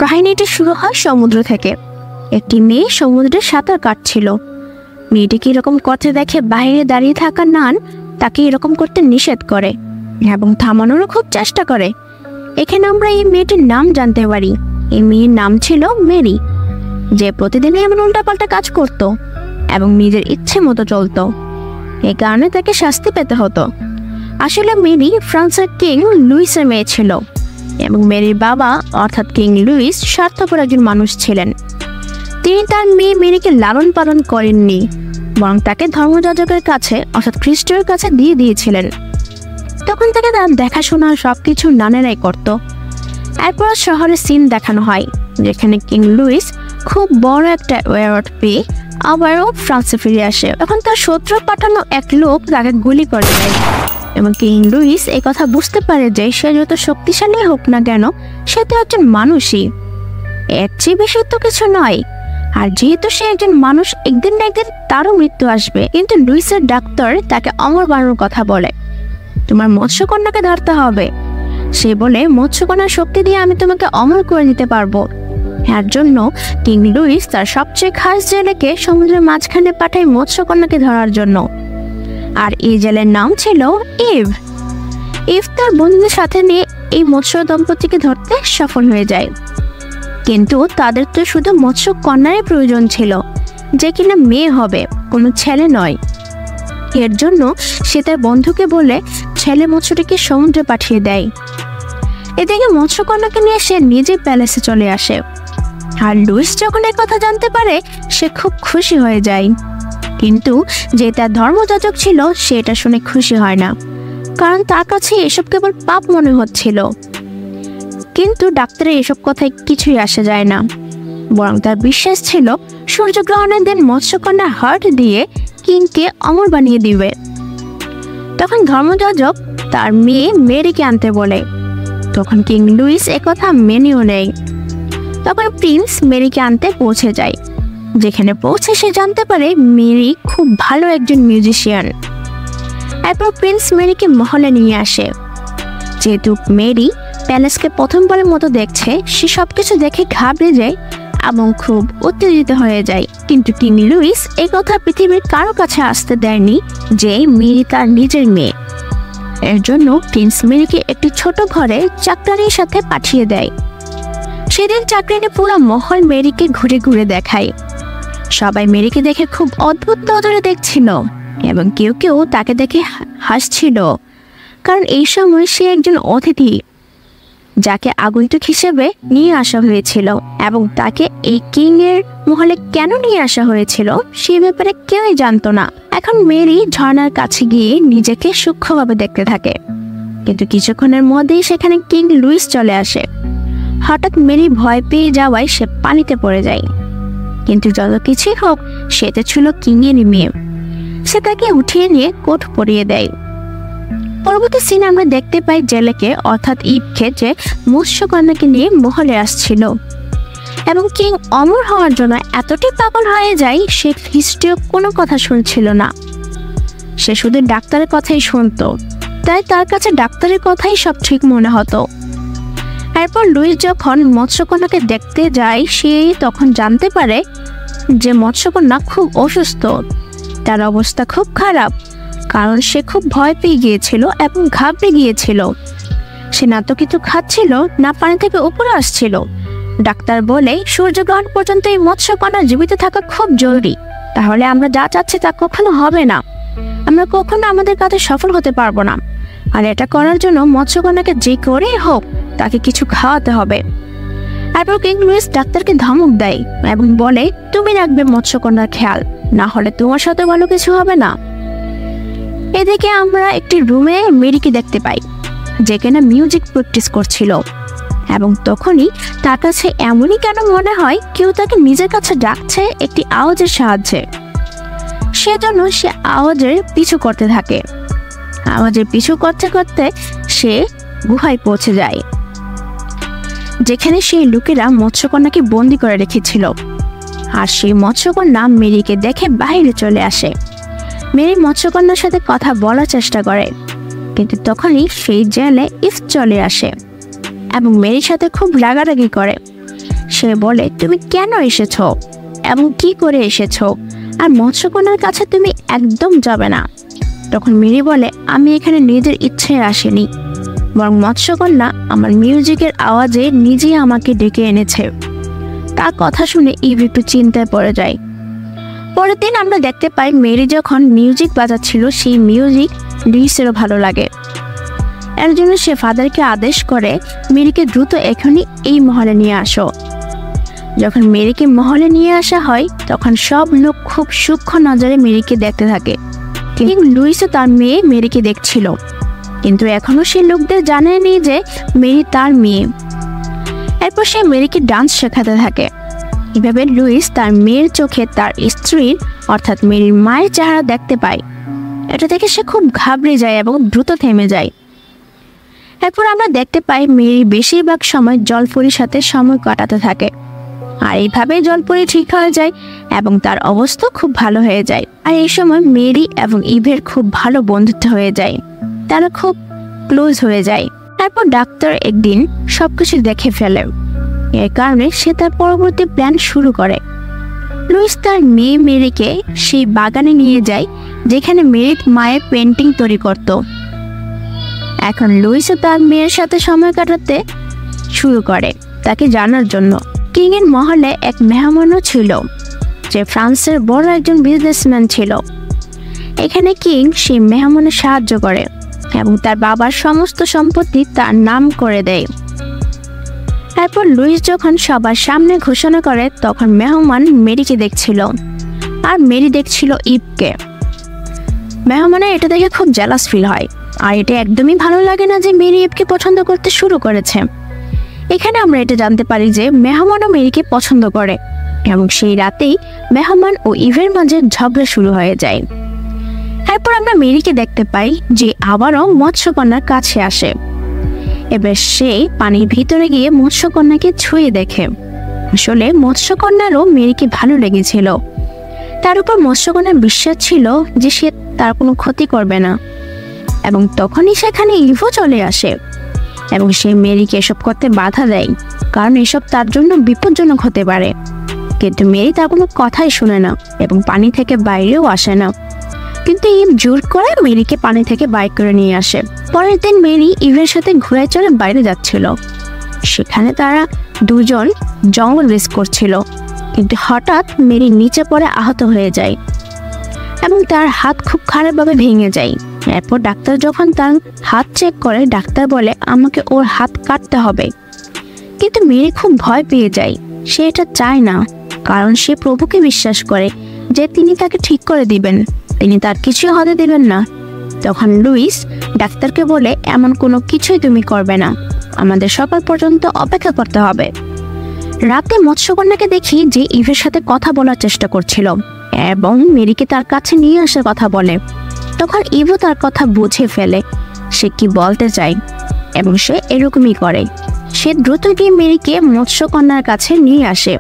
কাহিনীটি শুরু হয় সমুদ্র থেকে। একটি মেয়ে সমুদ্রে সাঁতার কাটছিল। মেয়েটিকে এরকম করতে দেখে বাইরে দাঁড়িয়ে থাকা নান তাকে এরকম করতে নিষেধ করে এবং থামানোরও খুব চেষ্টা করে। এখানে আমরা এই মেয়েটির নাম জানতে পারি। এই মেয়ের নাম ছিল মেরি, যে প্রতিদিনই এমন উল্টাপাল্টা কাজ করত এবং নিজের ইচ্ছে মতো চলত। এই কারণে তাকে শাস্তি পেতে হতো। আসলে মেরি ফ্রান্সের কিং লুইসের মেয়ে ছিল এবং মেরির বাবা অর্থাৎ কিং লুইস স্বার্থপর একজন মানুষ ছিলেন। তিনি তার মেয়ে মেরিকে লালন পালন করেননি, বরং তাকে ধর্মযাজকের কাছে অর্থাৎ খ্রিস্টীয় কাছে দিয়ে দিয়েছিলেন। তখন থেকে তার দেখাশোনা সবকিছু নানেরাই করত। এরপর শহরে সিন দেখানো হয় যেখানে কিং লুইস খুব বড় একটা অ্যাওয়ার্ড পেয়ে আবারও ফ্রান্সে ফিরে আসে। এখন তার শত্রু পাঠানো এক লোক তাকে গুলি করে দেয় এবং কিং লুইস এই কথা বুঝতে পারে যে সে যত শক্তিশালী হোক না কেন সে তো একজন মানুষই, এর চেয়ে বেশি তো কিছু নয়। আর যেহেতু সে একজন মানুষ, একদিন না একদিন তারও মৃত্যু আসবে। কিন্তু লুইসের ডাক্তার তাকে অমর বানানোর কথা বলে, তোমার মৎস্যকন্যাকে ধরতে হবে। সে বলে, মৎস্যকন্যার শক্তি দিয়ে আমি তোমাকে অমর করে দিতে পারবো। এর জন্য কিং লুইস তার সবচেয়ে খাস জেলেকে সমুদ্রের মাঝখানে পাঠায় মৎস্যকন্যাকে ধরার জন্য। আর এই জেলের নাম ছিল ইভ। ইভ তার বন্ধুদের সাথে নিয়ে এই মৎস্য দম্পতিকে ধরতে সফল হয়ে যায়। কিন্তু তাদের তো শুধু মৎস্যকন্যারই প্রয়োজন ছিল, যে কিনা মেয়ে হবে, কোনো ছেলে নয়। এর জন্য সে তার বন্ধুকে বলে ছেলে মৎস্যটিকে সমুদ্রে পাঠিয়ে দেয়। এদিকে মৎস্যকন্যাকে নিয়ে সে নিজে প্যালেসে চলে আসে। আর লুইস যখন এই কথা জানতে পারে সে খুব খুশি হয়ে যায়। কিন্তু যে তার ধর্মযাজক ছিল সে এটা শুনে খুশি হয় না, কারণ তার কাছে এসব কেবল পাপ মনে হচ্ছিল। কিন্তু ডাক্তারের এসব কথায় কিছুই আসে যায় না, বরং তার বিশ্বাস ছিল সূর্যগ্রহণের দিন মৎস্যকন্যা হার্ট দিয়ে কিংকে অমর বানিয়ে দিবে। তখন ধর্মযাজক তার মেয়ে মেরিকে আনতে বলে। তখন কিং লুইস একথা মেনেও নেয়। তখন প্রিন্স মেরিকে আনতে পৌঁছে যায়। যেখানে পৌঁছে সে জানতে পারে মেরি খুব ভালো একজন মিউজিশিয়ান। এরপর প্রিন্স মেরিকে মহলে নিয়ে আসে। যেহেতু মেরি প্যালেসকে প্রথমবারের মতো দেখছে, সে সবকিছু দেখে ঘাবড়ে যায় এবং খুব উত্তেজিত হয়ে যায়। কিন্তু কিং লুইস এই কথা পৃথিবীর কারো কাছে আসতে দেয়নি যে মেরি তার নিজের মেয়ে। এর জন্য প্রিন্স মেরিকে একটি ছোট ঘরে চাকরানির সাথে পাঠিয়ে দেয়। সেদিন চাকরানি পুরো মহল মেরিকে ঘুরে ঘুরে দেখায়। সবাই মেরিকে দেখে খুব অদ্ভুত নজরে দেখছিল এবং কেউ কেউ তাকে দেখে হাসছিল, কারণ এই সময় সে একজন অতিথি যাকে আগন্তুক হিসেবে নিয়ে আসা হয়েছিল এবং তাকে এই কিং এর মহলে কেন নিয়ে আসা হয়েছিল সে ব্যাপারে কেউই জানতো না। এখন মেরি ঝর্ণার কাছে গিয়ে নিজেকে সূক্ষ্মভাবে দেখতে থাকে, কিন্তু কিছুক্ষণের মধ্যেই সেখানে কিং লুইস চলে আসে। হঠাৎ মেরি ভয় পেয়ে যাওয়ায় সে পানিতে পড়ে যায়। কিন্তু যত কিছুই হোক সে তো ছিল কিং এরই মেয়ে। সে তাকে উঠিয়ে নিয়ে কোট পরিয়ে দেয়। পরবর্তী সিনে আমরা দেখতে পাই জেলেকে অর্থাৎ ইভকে, যে মৎস্যকন্যাকে নিয়ে মহলে আসছিল এবং কিং অমর হওয়ার জন্য এতটাই পাগল হয়ে যায় সে খ্রিস্টীয় কোনো কথা শুনছিল না। সে শুধু ডাক্তারের কথাই শুনতো, তাই তার কাছে ডাক্তারের কথাই সব ঠিক মনে হতো। এরপর লুইস যখন মৎস্যকন্যাকে দেখতে যায় সে তখন জানতে পারে যে মৎস্যকন্যা খুব অসুস্থ, তার অবস্থা খুব খারাপ, কারণ সে খুব ভয় পেয়ে গিয়েছিল এবং ঘাবড়ে গিয়েছিল। সে না তো কিছু খাচ্ছিল না পানি থেকে উপরে আসছিল। ডাক্তার বলে সূর্যগ্রহণ পর্যন্ত এই মৎস্যকন্যা জীবিত থাকা খুব জরুরি, তাহলে আমরা যা চাচ্ছি তা কখনো হবে না, আমরা কখনো আমাদের কাজে সফল হতে পারবো না। আর এটা করার জন্য মৎস্যকন্যাকে যে করেই হোক তাকে কিছু খাওয়াতে হবে। এরপর কিং লুইস ডাক্তারকে ধমক দেয় এবং বলে, তুমি রাখবে মৎস্যকন্যার খেয়াল, না হলে তোমার সাথে ভালো কিছু হবে না। এদিকে আমরা একটি রুমে মেরিকে দেখতে পাই, যেখানে মিউজিক প্র্যাকটিস করছিল এবং তখনই তার কাছে এমনই কেন মনে হয় কেউ তাকে নিজের কাছে ডাকছে একটি আওয়াজের সাহায্যে। সেজন্য সে আওয়াজের পিছু করতে থাকে। আওয়াজের পিছু করতে করতে সে গুহায় পৌঁছে যায়, যেখানে সেই লোকেরা মৎস্যকন্যাকে বন্দি করে রেখেছিল। আর সেই মৎস্যকন্যা মেরিকে দেখে বাইরে চলে আসে। মেরি মৎস্যকন্যার সাথে কথা বলার চেষ্টা করে, কিন্তু তখনই সেই জেলে ইভ চলে আসে। এবং মেরির সাথে খুব রাগারাগি করে। সে বলে, তুমি কেন এসেছো এবং কি করে এসেছো, আর মৎস্যকন্যার কাছে তুমি একদম যাবে না। তখন মেরি বলে, আমি এখানে নিজের ইচ্ছায় আসিনি, বরং মৎস্যকন্যা আমার মিউজিকের আওয়াজে নিজেই আমাকে ডেকে এনেছে। তার কথা শুনে ইভ একটু চিন্তায় পড়ে যায়। পরের দিন আমরা দেখতে পাই মেরি যখন মিউজিক বাজাচ্ছিল সেই মিউজিক লুইসেরও ভালো লাগে। এর জন্য সে ফাদারকে আদেশ করে মেরিকে দ্রুত এখনই এই মহলে নিয়ে আসো। যখন মেরিকে মহলে নিয়ে আসা হয় তখন সব লোক খুব সূক্ষ্ম নজরে মেরিকে দেখতে থাকে। কিন্তু লুইসও তার মেয়ে মেরিকে দেখছিল, কিন্তু এখনো সে লোকদের জানেনি যে মেরি তার মেয়ে। এরপর সে মেরিকে ডান্স শেখাতে থাকে। এভাবে লুইস তার মেয়ের চোখে তার স্ত্রীর অর্থাৎ মেরির মায়ের চেহারা দেখতে পায়। এটা দেখে সে খুব ঘাবড়ে যায় এবং দ্রুত থেমে যায়। এরপর আমরা দেখতে পাই মেরি বেশিরভাগ সময় জলপরীর সাথে সময় কাটাতে থাকে, আর এইভাবে জলপরী ঠিক হয়ে যায় এবং তার অবস্থা খুব ভালো হয়ে যায়। আর এই সময় মেরি এবং ইভের খুব ভালো বন্ধুত্ব হয়ে যায়, তারা খুব ক্লোজ হয়ে যায়। তারপর ডাক্তার একদিন সবকিছু দেখে ফেলে, এর কারণে সে তার পরবর্তী প্ল্যান শুরু করে। লুইস তার মেয়ে মেরিকে সেই বাগানে নিয়ে যায় যেখানে মেরির মায়ের পেন্টিং তৈরি করত। এখন লুইসও তার মেয়ের সাথে সময় কাটাতে শুরু করে তাকে জানার জন্য। কিং এর মহলে এক মেহমানও ছিল যে ফ্রান্সের বড় একজন বিজনেসম্যান ছিল। এখানে কিং সেই মেহমানের সাহায্য করে এবং তার বাবার সমস্ত সম্পত্তি তার নাম করে দেয়। তারপর লুইস যখন সবার সামনে ঘোষণা করে তখন মেহমান মেরিকে দেখছিল আর মেরি দেখছিল ইভকে। মেহমানের এটা দেখে খুব জেলাস ফিল হয়, আর এটা একদমই ভালো লাগে না যে মেরি ইভকে পছন্দ করতে শুরু করেছে। এখানে আমরা এটা জানতে পারি যে মেহমানও মেরিকে পছন্দ করে এবং সেই রাতেই মেহমান ও ইভের মাঝে ঝগড়া শুরু হয়ে যায়। এরপর আমরা মেরিকে দেখতে পাই যে আবারও মৎস্যকন্যার কাছে আসে। এবার সে পানির ভিতরে গিয়ে মৎস্যকন্যাকে ছুঁয়ে দেখে। আসলে মৎস্যকন্যারও মেরিকে ভালো লেগেছিল। তার উপর মৎস্যকন্যার বিশ্বাস ছিল যে সে তার কোনো ক্ষতি করবে না, এবং তখনই সেখানে ইভও চলে আসে এবং সে মেরিকে এসব করতে বাধা দেয়, কারণ এসব তার জন্য বিপজ্জনক হতে পারে। কিন্তু মেরি তার কোনো কথাই শুনে না এবং পানি থেকে বাইরেও আসে না। কিন্তু ইভ জোর করে মেরিকে পানি থেকে বাইর করে নিয়ে আসে। পরের দিন মেরি ইভের সাথে ঘোড়ায় চড়ে বাইরে যাচ্ছিল। সেখানে তারা দুজন জঙ্গল রেস করছিল, কিন্তু হঠাৎ মেরি নিচে পড়ে আহত হয়ে যায় এবং তার হাত খুব খারাপভাবে ভেঙে যায়। এরপর ডাক্তার যখন তার হাত চেক করে, ডাক্তার বলে আমাকে ওর হাত কাটতে হবে। কিন্তু মেরি খুব ভয় পেয়ে যায়। সে এটা চায় না, কারণ সে প্রভুকে বিশ্বাস করে যে তিনি তাকে ঠিক করে দিবেন, তিনি তার কিছু হতে দিবেন না। তখন লুইস ডাক্তারকে বলে এমন কোনো কিছুই তুমি করবে না, আমাদের সকাল পর্যন্ত অপেক্ষা করতে হবে। রাতে মৎস্যকন্যাকে দেখি যে ইভের সাথে কথা বলার চেষ্টা করছিল এবং মেরিকে তার কাছে নিয়ে আসার কথা বলে। তখন ইভও তার কথা বুঝে ফেলে সে কি বলতে চায় এবং সে এরকমই করে। সে দ্রুত গিয়ে মেরিকে মৎস্যকন্যার কাছে নিয়ে আসে।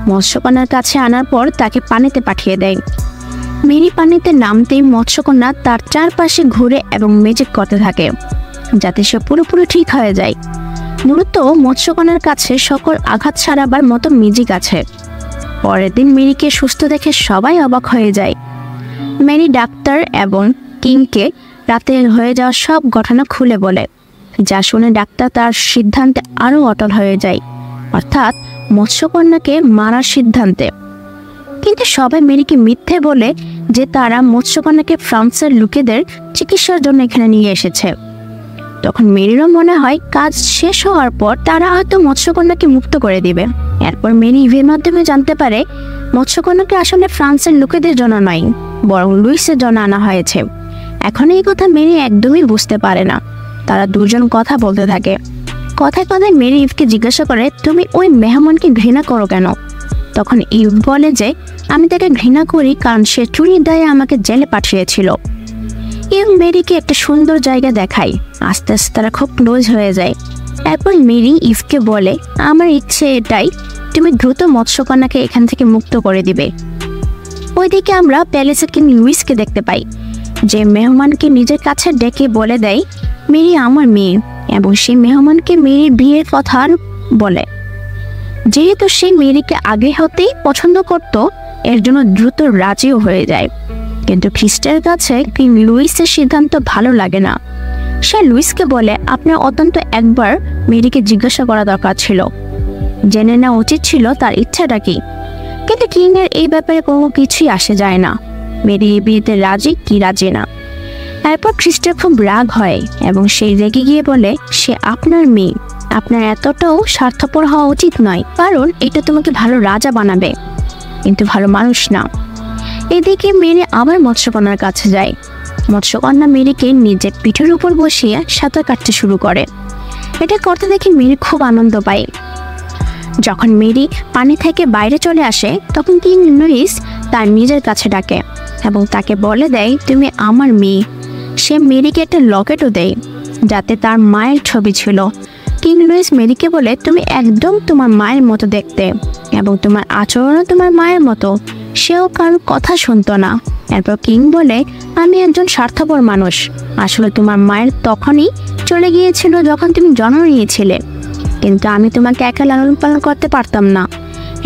মৎস্যকন্যার কাছে আনার পর তাকে পানিতে পাঠিয়ে দেয়। মেরি পানিতে নামতেই মৎস্যকন্যা তার চারপাশে ঘুরে এবং ম্যাজিক করতে থাকে যাতে সে পুরোপুরি ঠিক হয়ে যায়। মূলত মৎস্যকন্যার কাছে সকল আঘাত সারাবার মতো ম্যাজিক আছে। পরের দিন মেরিকে সুস্থ দেখে সবাই অবাক হয়ে যায়। মেরি ডাক্তার এবং কিংকে রাতে হয়ে যাওয়া সব ঘটনা খুলে বলে, যা শুনে ডাক্তার তার সিদ্ধান্তে আরও অটল হয়ে যায়, অর্থাৎ মৎস্যকন্যাকে মারার সিদ্ধান্তে। কিন্তু সবাই মেরিকে মিথ্যে বলে যে তারা মৎস্যকন্যাকে ফ্রান্সের লোকেদের চিকিৎসার জন্য এখানে নিয়ে এসেছে। তখন মেরিরও মনে হয় কাজ শেষ হওয়ার পর তারা হয়তো মৎস্যকন্যাকে মুক্ত করে দিবে। এরপর মেরি ইভের মাধ্যমে জানতে পারে মৎস্যকন্যাকে আসলে ফ্রান্সের লোকেদের জন্য নয়, বরং লুইসের জন্য আনা হয়েছে। এখন এই কথা মেরি একদমই বুঝতে পারে না। তারা দুজন কথা বলতে থাকে। কথায় কথায় মেরি ইভকে জিজ্ঞাসা করে, তুমি ওই মেহমানকে ঘৃণা করো কেন? তখন ইভ বলে যে আমি তাকে ঘৃণা করি কারণ সে চুরির দায়ে আমাকে জেলে পাঠিয়েছিল। ইভ মেরিকে একটা সুন্দর জায়গা দেখায়। আস্তে আস্তে তারা খুব ক্লোজ হয়ে যায়। এরপর মেরি ইভকে বলে, আমার ইচ্ছে এটাই, তুমি দ্রুত মৎস্যকন্যাকে এখান থেকে মুক্ত করে দিবে। ওইদিকে আমরা প্যালেসের কিং লুইসকে দেখতে পাই, যে মেহমানকে নিজের কাছে ডেকে বলে দেয়, মেরি আমার মেয়ে, এবং সেই মেহমানকে মেরির বিয়ের কথা বলে। যেহেতু সে মেরিকে আগে হতেই পছন্দ করত, এর জন্য দ্রুত রাজিও হয়ে যায়। কিন্তু খ্রিস্টের কাছে কিং লুইসের সিদ্ধান্ত ভালো লাগে না। সে লুইসকে বলে, আপনার অত্যন্ত একবার মেরিকে জিজ্ঞাসা করা দরকার ছিল, জেনে নেওয়া উচিত ছিল তার ইচ্ছাটা কি। কিন্তু কিং এর এই ব্যাপারে কোনো কিছুই আসে যায় না, মেরি এই বিয়েতে রাজি কি রাজি না। এরপর খ্রিস্টের খুব রাগ হয় এবং সেই রেগে গিয়ে বলে, সে আপনার মেয়ে, আপনার এতটাও স্বার্থপর হওয়া উচিত নয়, কারণ এটা তোমাকে ভালো রাজা বানাবে, কিন্তু ভালো মানুষ না। এদিকে মেরি আবার মৎস্যকন্যার কাছে যায়। মৎস্যকন্যা মেরিকে নিজের পিঠের উপর বসিয়ে সাঁতার কাটতে শুরু করে। এটা করতে দেখে মেরি খুব আনন্দ পায়। যখন মেরি পানি থেকে বাইরে চলে আসে, তখন কিং লুইস তার নিজের কাছে ডাকে এবং তাকে বলে দেয়, তুমি আমার মেয়ে। সে মেরিকে একটা লকেটও দেয় যাতে তার মায়ের ছবি ছিল। কিং লুইস মেরিকে বলে, তুমি একদম তোমার মায়ের মতো দেখতে এবং তোমার আচরণও তোমার মায়ের মতো। সেও কারোর কথা শুনতো না। এরপর কিং বলে, আমি একজন স্বার্থপর মানুষ। আসলে তোমার মায়ের তখনই চলে গিয়েছিল যখন তুমি জন্ম নিয়েছিলে, কিন্তু আমি তোমাকে একা লালন পালন করতে পারতাম না।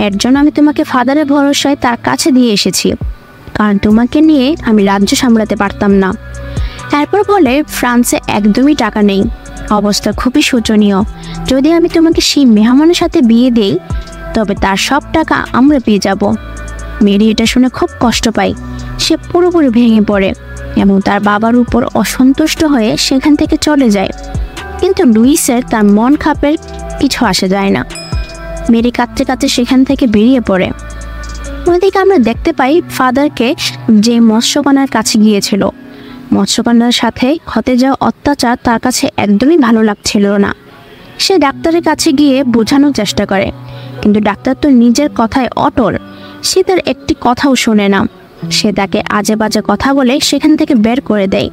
এর জন্য আমি তোমাকে ফাদারের ভরসায় তার কাছে দিয়ে এসেছি, কারণ তোমাকে নিয়ে আমি রাজ্য সামলাতে পারতাম না। এরপর বলে, ফ্রান্সে একদমই টাকা নেই, অবস্থা খুবই শোচনীয়। যদি আমি তোমাকে সেই মেহমানের সাথে বিয়ে দেই, তবে তার সব টাকা আমরা পেয়ে যাব। মেরি এটা শুনে খুব কষ্ট পায়। সে পুরোপুরি ভেঙে পড়ে এবং তার বাবার উপর অসন্তুষ্ট হয়ে সেখান থেকে চলে যায়। কিন্তু লুইসের তার মন খাপের কিছু আসে যায় না। মেরি কাঁদতে কাঁদতে সেখান থেকে বেরিয়ে পড়ে। ওইদিকে আমরা দেখতে পাই ফাদারকে, যে মৎস্যকন্যার কাছে গিয়েছিল। মৎস্যকন্যার সাথে হতে যাওয়া অত্যাচার তার কাছে একদমই ভালো লাগছিল না। সে ডাক্তারের কাছে গিয়ে বোঝানোর চেষ্টা করে, কিন্তু ডাক্তার তো নিজের কথায় অটল। সে তার একটি কথাও শোনে না। সে তাকে আজে বাজে কথা বলে সেখান থেকে বের করে দেয়।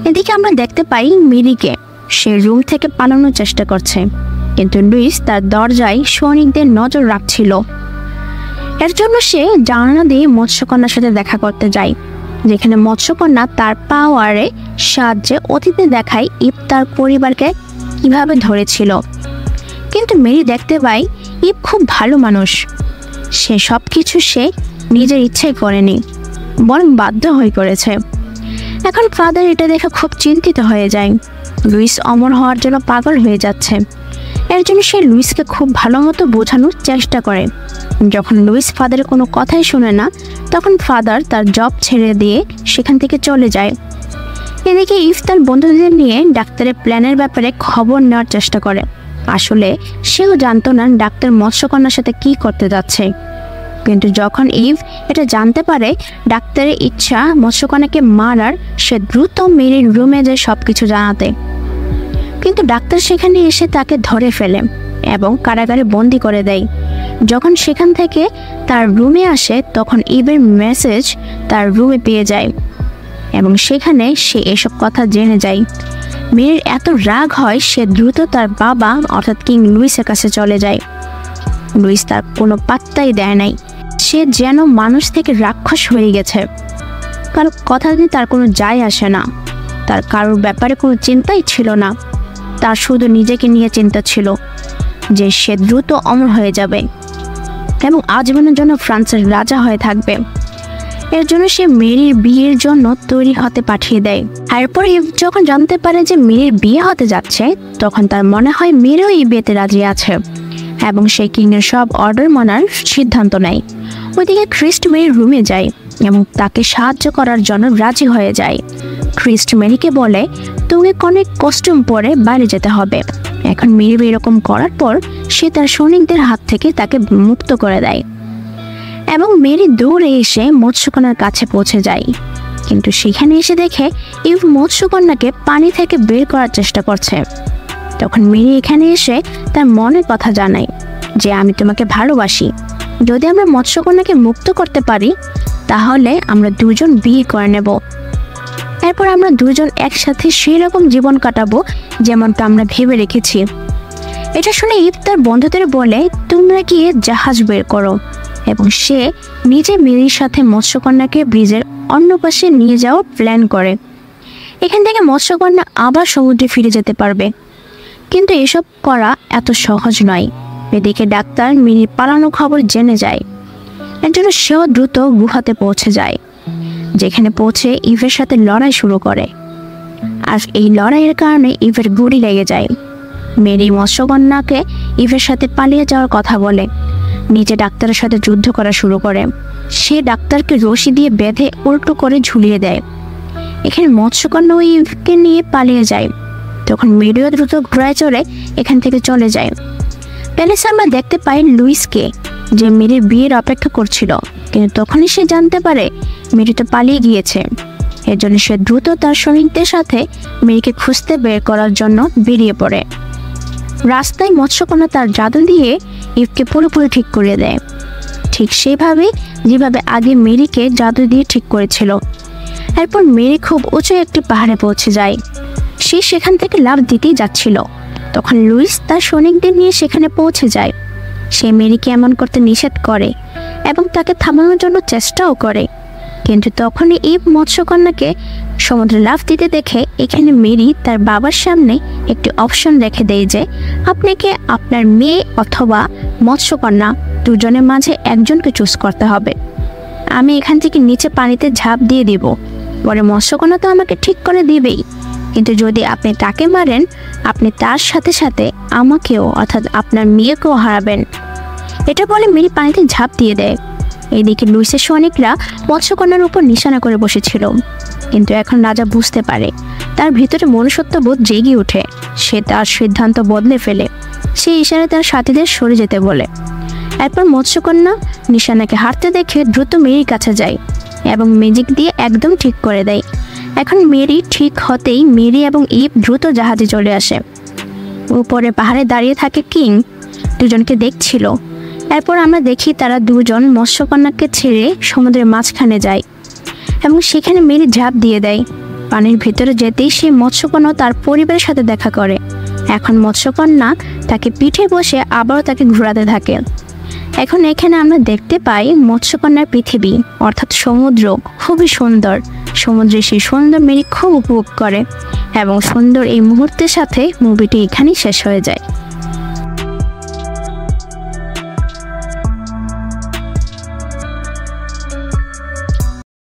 এদিকে আমরা দেখতে পাই মেরিকে, সে রুম থেকে পালানোর চেষ্টা করছে, কিন্তু লুইস তার দরজায় সৈনিকদের নজর রাখছিল। এর জন্য সে জানালা দিয়ে মৎস্যকন্যার সাথে দেখা করতে যায়, যেখানে মৎস্যকন্যা তার পাওয়ারে সাহায্যে অতীতে দেখায় ইভ তার পরিবারকে কিভাবে ধরেছিল। কিন্তু মেরি দেখতে পায় ইভ খুব ভালো মানুষ। সে সব কিছু সে নিজের ইচ্ছাই করেনি, বরং বাধ্য হয়ে করেছে। এখন ফাদার এটা দেখে খুব চিন্তিত হয়ে যায়। লুইস অমর হওয়ার জন্য পাগল হয়ে যাচ্ছে। এর জন্য সে লুইসকে খুব ভালো মতো বোঝানোর চেষ্টা করে। যখন লুইস ফাদারের কোনো কথাই শোনে না, তখন ফাদার তার জব ছেড়ে দিয়ে সেখান থেকে চলে যায়। এদিকে ইভ তার বন্ধুদের নিয়ে ডাক্তারের প্ল্যানের ব্যাপারে খবর নেওয়ার চেষ্টা করে। আসলে সেও জানতো না ডাক্তার মৎস্যকন্যার সাথে কি করতে যাচ্ছে। কিন্তু যখন ইভ এটা জানতে পারে ডাক্তারের ইচ্ছা মৎস্যকন্যাকে মারার, সে দ্রুত মেরির রুমে যায় সব কিছু জানাতে। কিন্তু ডাক্তার সেখানে এসে তাকে ধরে ফেলে এবং কারাগারে বন্দি করে দেয়। যখন সেখান থেকে তার রুমে আসে, তখন ইভের মেসেজ তার রুমে পেয়ে যায় এবং সেখানে সে এসব কথা জেনে যায়। মেরির এত রাগ হয়, সে দ্রুত তার বাবা অর্থাৎ কিং লুইসের কাছে চলে যায়। লুইস তার কোনো পাত্তাই দেয় নাই। সে যেন মানুষ থেকে রাক্ষস হয়ে গেছে। কারো কথা দিয়ে তার কোনো যায় আসে না। তার কারোর ব্যাপারে কোনো চিন্তাই ছিল না। তার শুধু নিজেকে নিয়ে চিন্তা ছিল যে সে দ্রুত অমর হয়ে যাবে এবং আজীবনের জন্য ফ্রান্সের রাজা হয়ে থাকবে। এর জন্য সে মেরির বিয়ের জন্য তৈরি হতে পাঠিয়ে দেয়। এরপর যখন জানতে পারে যে মেরির বিয়ে হতে যাচ্ছে, তখন তার মনে হয় মেরিও এই বিয়েতে রাজি আছে এবং সে কিংয়ের সব অর্ডার মানার সিদ্ধান্ত নেয়। ওইদিকে খ্রিস্ট মেরির রুমে যায় এবং তাকে সাহায্য করার জন্য রাজি হয়ে যায়। খ্রিস্ট মেরিকে বলে, তুমি অনেক কস্টিউম পরে বাইরে যেতে হবে। এখন মেরি এরকম করার পর সে তার সৈনিকদের হাত থেকে তাকে মুক্ত করে দেয় এবং মেরি দৌড়ে এসে মৎস্যকন্যার কাছে পৌঁছে যায়। কিন্তু সেখানে এসে দেখে ইভ মৎস্যকন্যাকে পানি থেকে বের করার চেষ্টা করছে। তখন মেরি এখানে এসে তার মনের কথা জানায় যে আমি তোমাকে ভালোবাসি। যদি আমরা মৎস্যকন্যাকে মুক্ত করতে পারি, তাহলে আমরা দুজন বিয়ে করে নেব। এরপর আমরা দুজন একসাথে সেই রকম জীবন কাটাবো যেমনটা আমরা ভেবে রেখেছি। এটা শুনে ইভ তার বন্ধুদের বলে, তোমরা গিয়ে জাহাজ বের করো এবং সে নিজে মেরির সাথে মৎস্যকন্যাকে ব্রিজের অন্য পাশে নিয়ে যাওয়ার প্ল্যান করে। এখান থেকে মৎস্যকন্যা আবার সমুদ্রে ফিরে যেতে পারবে কিন্তু এসব করা এত সহজ নয়। এদিকে ডাক্তার মিরির পালানো খবর জেনে যায়। এর জন্য সেও দ্রুত গুহাতে পৌঁছে যায়, যেখানে পৌঁছে ইভের সাথে লড়াই শুরু করে। আর এই লড়াইয়ের কারণে ইভের গুলি লেগে যায়। মেরি মৎস্যকন্যাকে ইভের সাথে পালিয়ে যাওয়ার কথা বলে, নিজে ডাক্তারের সাথে যুদ্ধ করা শুরু করে। সে ডাক্তারকে রশি দিয়ে বেঁধে উল্টো করে ঝুলিয়ে দেয়। এখানে মৎস্যকন্যা ওই ইভকে নিয়ে পালিয়ে যায়। তখন মেরিও দ্রুত ঘোড়ায় চড়ে এখান থেকে চলে যায়। প্যালেসে আমরা দেখতে পাই লুইসকে, যে মেরির বিয়ের অপেক্ষা করছিল, কিন্তু তখনই সে জানতে পারে মেরি তো পালিয়ে গিয়েছে। এর জন্য সে দ্রুত তার সৈনিকদের সাথে মেরিকে খুঁজতে বের করার জন্য বেরিয়ে পড়ে। রাস্তায় মৎস্যকন্যা তার জাদু দিয়ে ইভকে পুরোপুরি ঠিক করে দেয়, ঠিক সেভাবে যেভাবে আগে মেরিকে জাদু দিয়ে ঠিক করেছিল। এরপর মেরি খুব উঁচু একটি পাহাড়ে পৌঁছে যায়। সে সেখান থেকে লাফ দিতেই যাচ্ছিল, তখন লুইস তার সৈনিকদের নিয়ে সেখানে পৌঁছে যায়। সে মেরিকে এমন করতে নিষেধ করে এবং তাকে থামানোর জন্য চেষ্টাও করে, কিন্তু তখনই ইভ মৎস্যকন্যাকে সমুদ্রে লাফ দিতে দেখে এখানে মেরি তার বাবার সামনে একটি অপশন রেখে দেয় যে আপনাকে আপনার মেয়ে অথবা মৎস্যকন্যা দুজনের মাঝে একজনকে চুজ করতে হবে। আমি এখান থেকে নিচে পানিতে ঝাঁপ দিয়ে দিব, পরে মৎস্যকন্যা তো আমাকে ঠিক করে দিবেই, কিন্তু যদি আপনি তাকে মারেন আপনি তার সাথে সাথে আমাকেও অর্থাৎ আপনার মেয়েকেও হারাবেন। এটা বলে মেরি পানিতে ঝাঁপ দিয়ে দেয়। এদিকে লুইসের সৈনিকরা মৎস্যকন্যার উপর নিশানা করে বসেছিল, কিন্তু এখন রাজা বুঝতে পারে তার ভিতরে মনুষ্যত্ববোধ জেগে ওঠে। সে তার সিদ্ধান্ত বদলে ফেলে। সে ইশারায় তার সাথীদের সরে যেতে বলে। এরপর মৎস্যকন্যা নিশানাকে হারতে দেখে দ্রুত মেরির কাছে যায় এবং ম্যাজিক দিয়ে একদম ঠিক করে দেয়। এখন মেরি ঠিক হতেই মেরি এবং ইভ দ্রুত জাহাজে চলে আসে। উপরে পাহাড়ে দাঁড়িয়ে থাকে কিং দুজনকে দেখছিল। এরপর আমরা দেখি তারা দুজন মৎস্যকন্যাকে ছেড়ে সমুদ্রের মাঝখানে যায় এবং সেখানে মেরি ঝাঁপ দিয়ে দেয়। পানির ভিতরে যেতেই সে মৎস্যকন্যা তার পরিবারের সাথে দেখা করে। এখন মৎস্যকন্যা তাকে পিঠে বসে আবারও তাকে ঘোরাতে থাকে। এখন এখানে আমরা দেখতে পাই মৎস্যকন্যার পৃথিবী অর্থাৎ সমুদ্র খুবই সুন্দর। সমুদ্রে সেই সুন্দর মেরি খুব উপভোগ করে এবং সুন্দর এই মুহূর্তের সাথে মুভিটি এখানেই শেষ হয়ে যায়।